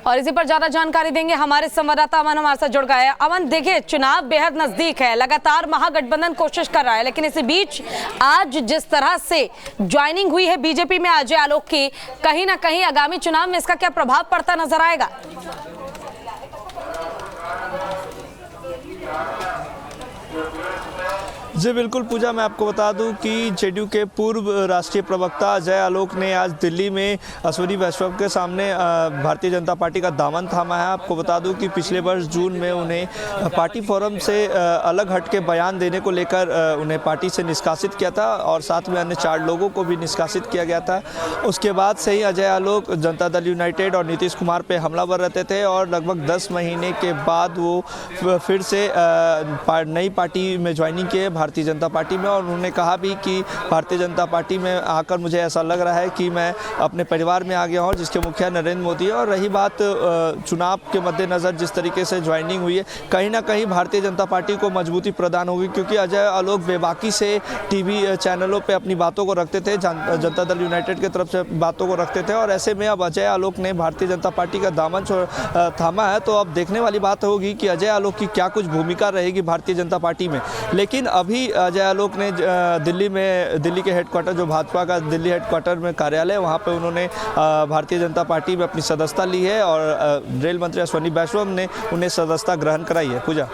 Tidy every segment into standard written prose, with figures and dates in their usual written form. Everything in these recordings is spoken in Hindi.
और इसी पर ज्यादा जानकारी देंगे हमारे संवाददाता अमन हमारे साथ जुड़ गए हैं। अमन, देखिए चुनाव बेहद नजदीक है, लगातार महागठबंधन कोशिश कर रहा है, लेकिन इसी बीच आज जिस तरह से ज्वाइनिंग हुई है बीजेपी में अजय आलोक की, कहीं ना कहीं आगामी चुनाव में इसका क्या प्रभाव पड़ता नजर आएगा? जी बिल्कुल पूजा, मैं आपको बता दूं कि जेडीयू के पूर्व राष्ट्रीय प्रवक्ता अजय आलोक ने आज दिल्ली में अश्विनी वैष्णव के सामने भारतीय जनता पार्टी का दामन थामा है। आपको बता दूं कि पिछले वर्ष जून में उन्हें पार्टी फोरम से अलग हट के बयान देने को लेकर उन्हें पार्टी से निष्कासित किया था और साथ में अन्य 4 लोगों को भी निष्कासित किया गया था। उसके बाद से ही अजय आलोक जनता दल यूनाइटेड और नीतीश कुमार पर हमलावर रहते थे और लगभग 10 महीने के बाद वो फिर से नई पार्टी में ज्वाइनिंग किए भारतीय जनता पार्टी में। और उन्होंने कहा भी कि भारतीय जनता पार्टी में आकर मुझे ऐसा लग रहा है कि मैं अपने परिवार में आ गया हूँ, जिसके मुखिया नरेंद्र मोदी है। और रही बात चुनाव के मद्देनज़र जिस तरीके से ज्वाइनिंग हुई है, कहीं ना कहीं भारतीय जनता पार्टी को मजबूती प्रदान होगी, क्योंकि अजय आलोक बेबाकी से टीवी चैनलों पर अपनी बातों को रखते थे, जनता दल यूनाइटेड की तरफ से बातों को रखते थे। और ऐसे में अब अजय आलोक ने भारतीय जनता पार्टी का दामन थामा है, तो अब देखने वाली बात होगी कि अजय आलोक की क्या कुछ भूमिका रहेगी भारतीय जनता पार्टी में। लेकिन अभी अजय आलोक ने दिल्ली के हेडक्वार्टर, जो भाजपा का दिल्ली हेडक्वार्टर में कार्यालय, वहां पे उन्होंने भारतीय जनता पार्टी में अपनी सदस्यता ली है और रेल मंत्री अश्विनी वैष्णव ने उन्हें सदस्यता ग्रहण कराई है। पूजा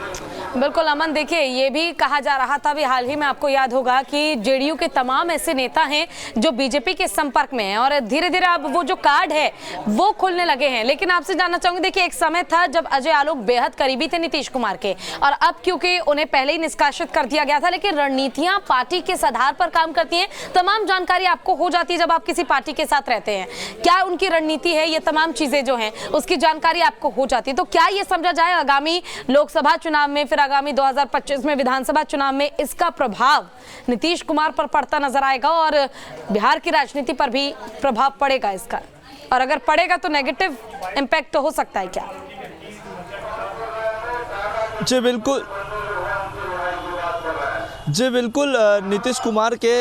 बिल्कुल अमन, देखिए ये भी कहा जा रहा था, अभी हाल ही में आपको याद होगा कि जेडीयू के तमाम ऐसे नेता हैं जो बीजेपी के संपर्क में हैं और धीरे धीरे अब वो जो कार्ड है वो खुलने लगे हैं। लेकिन आपसे जानना चाहूंगी, देखिए एक समय था जब अजय आलोक बेहद करीबी थे नीतीश कुमार के, और अब क्योंकि उन्हें पहले ही निष्कासित कर दिया गया था, लेकिन रणनीतियां पार्टी के आधार पर काम करती हैं, तमाम जानकारी आपको हो जाती है जब आप किसी पार्टी के साथ रहते हैं। क्या उनकी रणनीति है, ये तमाम चीजें जो हैं उसकी जानकारी आपको हो जाती है, तो क्या ये समझा जाए आगामी लोकसभा चुनाव में, फिर आगामी 2025 में विधानसभा चुनाव में इसका प्रभाव नीतीश कुमार पर पड़ता नजर आएगा और बिहार की राजनीति पर भी प्रभाव पड़ेगा इसका? और अगर पड़ेगा तो नेगेटिव इंपैक्ट तो हो सकता है क्या? जी बिल्कुल नीतीश कुमार के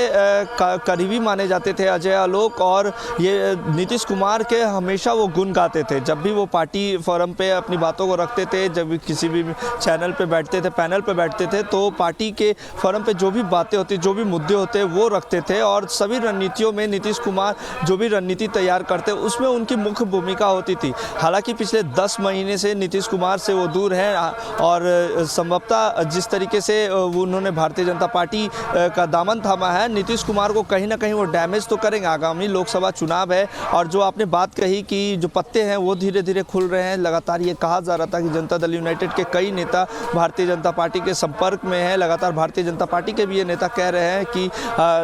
करीबी माने जाते थे अजय आलोक, और ये नीतीश कुमार के हमेशा वो गुण गाते थे। जब भी वो पार्टी फोरम पे अपनी बातों को रखते थे, जब भी किसी भी चैनल पे बैठते थे, पैनल पे बैठते थे, तो पार्टी के फोरम पे जो भी बातें होती, जो भी मुद्दे होते वो रखते थे। और सभी रणनीतियों में नीतीश कुमार जो भी रणनीति तैयार करते उसमें उनकी मुख्य भूमिका होती थी। हालांकि पिछले 10 महीने से नीतीश कुमार से वो दूर हैं और संभवतः जिस तरीके से उन्होंने भारतीय जनता पार्टी का दामन थामा है, नीतीश कुमार को कहीं ना कहीं वो डैमेज तो करेंगे। आगामी लोकसभा चुनाव है और जो आपने बात कही कि जो पत्ते हैं वो धीरे धीरे खुल रहे हैं। लगातार ये कहा जा रहा था कि जनता दल यूनाइटेड के कई नेता भारतीय जनता पार्टी के संपर्क में हैं। लगातार भारतीय जनता पार्टी के भी ये नेता कह रहे हैं कि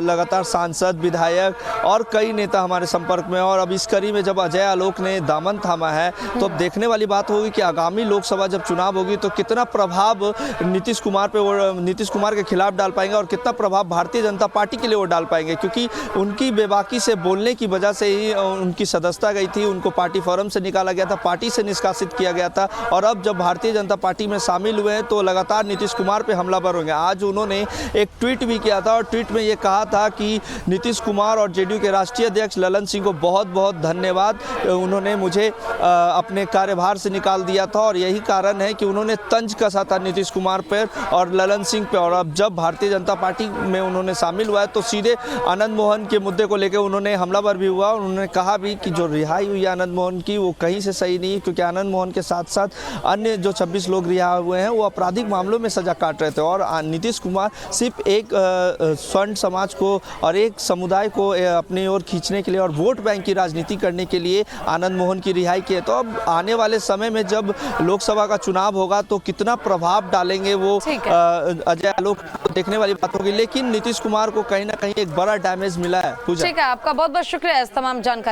लगातार सांसद, विधायक और कई नेता हमारे संपर्क में। और अब इस कड़ी में जब अजय आलोक ने दामन थामा है, तो अब देखने वाली बात होगी कि आगामी लोकसभा जब चुनाव होगी तो कितना प्रभाव नीतीश कुमार पे, नीतीश कुमार के खिलाफ डाल पाएंगे और कितना प्रभाव भारतीय जनता पार्टी के लिए वो डाल पाएंगे, क्योंकि उनकी बेबाकी से बोलने की वजह से ही उनकी सदस्यता गई थी, उनको पार्टी फोरम से निकाला गया था, पार्टी से निष्कासित किया गया था। और अब जब भारतीय जनता पार्टी में शामिल हुए हैं तो लगातार नीतीश कुमार पे हमलावर होंगे। आज उन्होंने एक ट्वीट भी किया था और ट्वीट में ये कहा था कि नीतीश कुमार और जेडीयू के राष्ट्रीय अध्यक्ष ललन सिंह को बहुत बहुत धन्यवाद, उन्होंने मुझे अपने कार्यभार से निकाल दिया था और यही कारण है कि उन्होंने तंज कसा था नीतीश कुमार पर और ललन सिंह पे। और अब जब भारतीय जनता पार्टी में उन्होंने शामिल हुआ है तो सीधे आनंद मोहन के मुद्दे को लेकर उन्होंने हमलावर भी हुआ। उन्होंने कहा भी कि जो रिहाई हुई है आनंद मोहन की वो कहीं से सही नहीं है, क्योंकि आनंद मोहन के साथ साथ अन्य जो 26 लोग रिहा हुए हैं वो आपराधिक मामलों में सजा काट रहे थे। और नीतीश कुमार सिर्फ एक स्वर्ण समाज को और एक समुदाय को अपनी ओर खींचने के लिए और वोट बैंक की राजनीति करने के लिए आनंद मोहन की रिहाई की है। तो अब आने वाले समय में जब लोकसभा का चुनाव होगा तो कितना प्रभाव डालेंगे वो अजय आलोक देखने वाली बात होगी। लेकिन नीतीश कुमार को कहीं ना कहीं एक बड़ा डैमेज मिला है। पूजा, ठीक है, आपका बहुत बहुत शुक्रिया इस तमाम जानकारी।